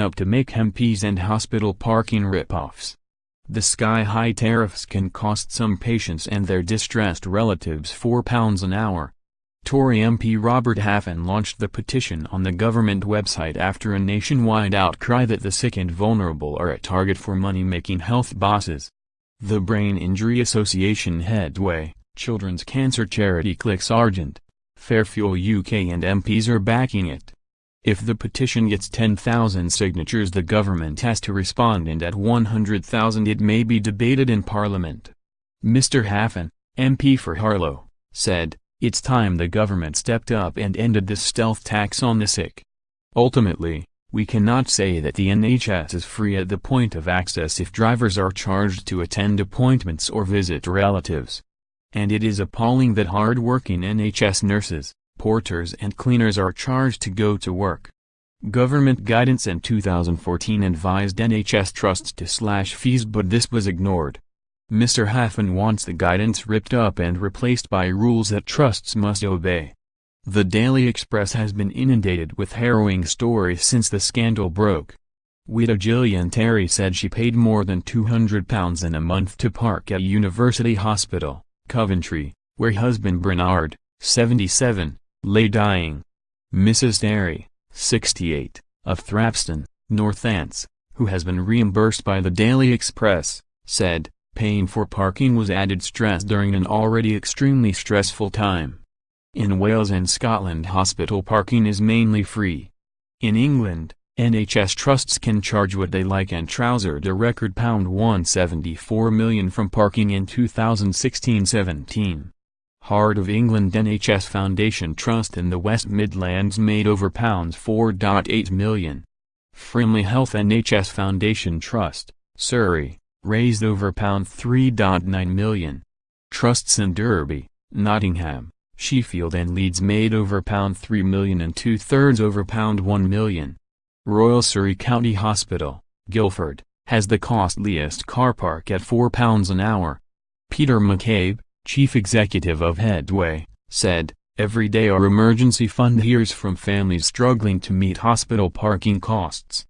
up to make MPs and hospital parking rip-offs. The sky-high tariffs can cost some patients and their distressed relatives £4 an hour. Tory MP Robert Halfon launched the petition on the government website after a nationwide outcry that the sick and vulnerable are a target for money-making health bosses. The Brain Injury Association Headway, children's cancer charity CLIC Sargent, FairFuel UK and MPs are backing it. If the petition gets 10,000 signatures, the government has to respond, and at 100,000 it may be debated in Parliament. Mr. Halfon, MP for Harlow, said, "It's time the government stepped up and ended this stealth tax on the sick. Ultimately, we cannot say that the NHS is free at the point of access if drivers are charged to attend appointments or visit relatives. And it is appalling that hard-working NHS nurses, porters and cleaners are charged to go to work." Government guidance in 2014 advised NHS trusts to slash fees, but this was ignored. Mr. Halfon wants the guidance ripped up and replaced by rules that trusts must obey. The Daily Express has been inundated with harrowing stories since the scandal broke. Widow Gillian Terry said she paid more than £200 in a month to park at University Hospital, Coventry, where husband Bernard, 77, lay dying. Mrs. Terry, 68, of Thrapston, Northants, who has been reimbursed by the Daily Express, said, "Paying for parking was added stress during an already extremely stressful time. In Wales and Scotland hospital parking is mainly free. In England, NHS trusts can charge what they like and trousered a record £174 million from parking in 2016-17. Heart of England NHS Foundation Trust in the West Midlands made over £4.8 million. Frimley Health NHS Foundation Trust, Surrey, raised over £3.9 million. Trusts in Derby, Nottingham, Sheffield and Leeds made over £3 million and two-thirds over £1 million. Royal Surrey County Hospital, Guildford, has the costliest car park at £4 an hour. Peter McCabe, chief executive of Headway, said, "Every day our emergency fund hears from families struggling to meet hospital parking costs."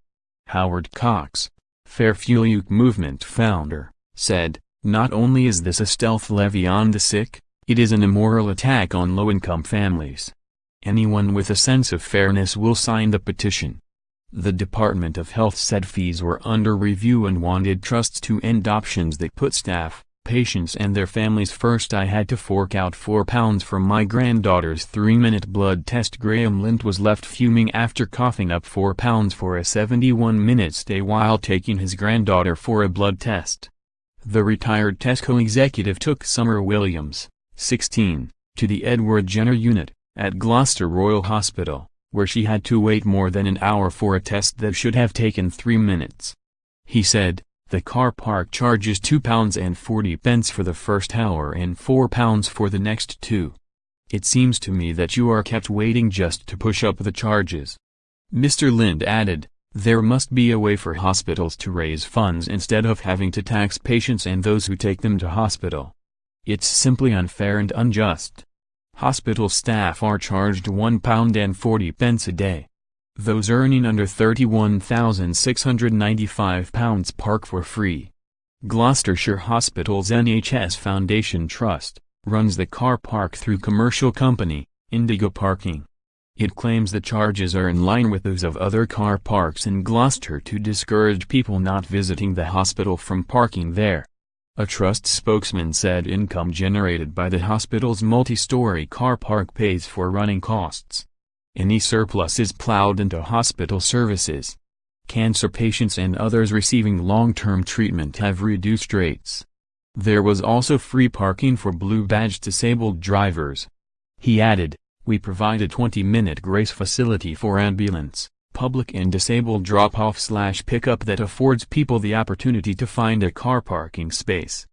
Howard Cox, FairFuel UK movement founder, said, "Not only is this a stealth levy on the sick, it is an immoral attack on low-income families. Anyone with a sense of fairness will sign the petition." The Department of Health said fees were under review and wanted trusts to end options that put staff, patients and their families first. "I had to fork out £4 for my granddaughter's 3-minute blood test." Graham Lint was left fuming after coughing up £4 for a 71-minute stay while taking his granddaughter for a blood test. The retired Tesco executive took Summer Williams, 16, to the Edward Jenner unit, at Gloucester Royal Hospital, where she had to wait more than an hour for a test that should have taken 3 minutes. He said, "The car park charges £2.40 for the first hour and £4 for the next 2. It seems to me that you are kept waiting just to push up the charges." Mr. Lind added, "There must be a way for hospitals to raise funds instead of having to tax patients and those who take them to hospital. It's simply unfair and unjust. Hospital staff are charged £1.40 a day. Those earning under £31,695 park for free." Gloucestershire Hospitals NHS Foundation Trust runs the car park through commercial company, Indigo Parking. It claims the charges are in line with those of other car parks in Gloucester to discourage people not visiting the hospital from parking there. A trust spokesman said income generated by the hospital's multi-story car park pays for running costs. Any surplus is plowed into hospital services. Cancer patients and others receiving long-term treatment have reduced rates. There was also free parking for blue-badged disabled drivers. He added, "We provide a 20-minute grace facility for ambulance, public and disabled drop-off/pickup that affords people the opportunity to find a car parking space.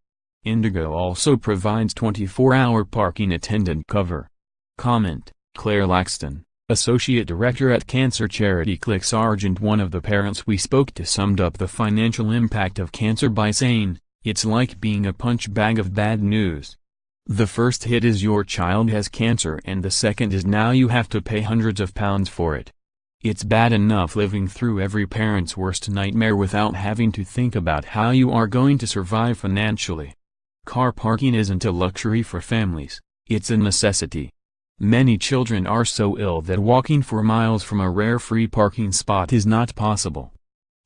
Indigo also provides 24-hour parking attendant cover." Comment, Claire Laxton, Associate Director at cancer charity CLIC Sargent. One of the parents we spoke to summed up the financial impact of cancer by saying, "It's like being a punch bag of bad news. The first hit is your child has cancer and the second is now you have to pay hundreds of pounds for it. It's bad enough living through every parent's worst nightmare without having to think about how you are going to survive financially. Car parking isn't a luxury for families, it's a necessity. Many children are so ill that walking for miles from a rare free parking spot is not possible.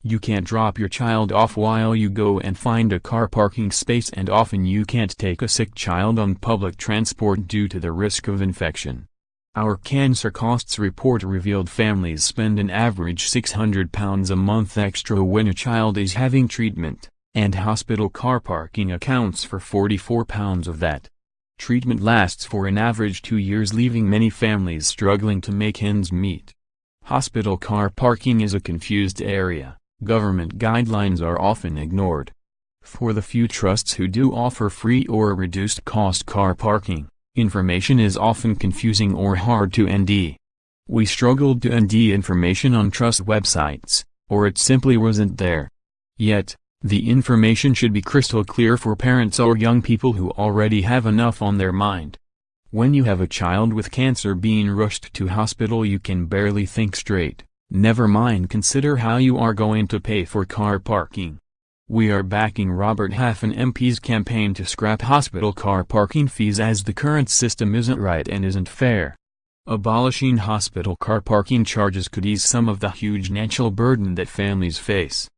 You can't drop your child off while you go and find a car parking space, and often you can't take a sick child on public transport due to the risk of infection. Our cancer costs report revealed families spend an average £600 a month extra when a child is having treatment, and hospital car parking accounts for £44 of that. Treatment lasts for an average 2 years, leaving many families struggling to make ends meet. Hospital car parking is a confused area. Government guidelines are often ignored. For the few trusts who do offer free or reduced cost car parking, information is often confusing or hard to ND. We struggled to ND information on trust websites, or it simply wasn't there. Yet, the information should be crystal clear for parents or young people who already have enough on their mind. When you have a child with cancer being rushed to hospital, you can barely think straight, never mind consider how you are going to pay for car parking. We are backing Robert Half and MP's campaign to scrap hospital car parking fees, as the current system isn't right and isn't fair. Abolishing hospital car parking charges could ease some of the huge financial burden that families face.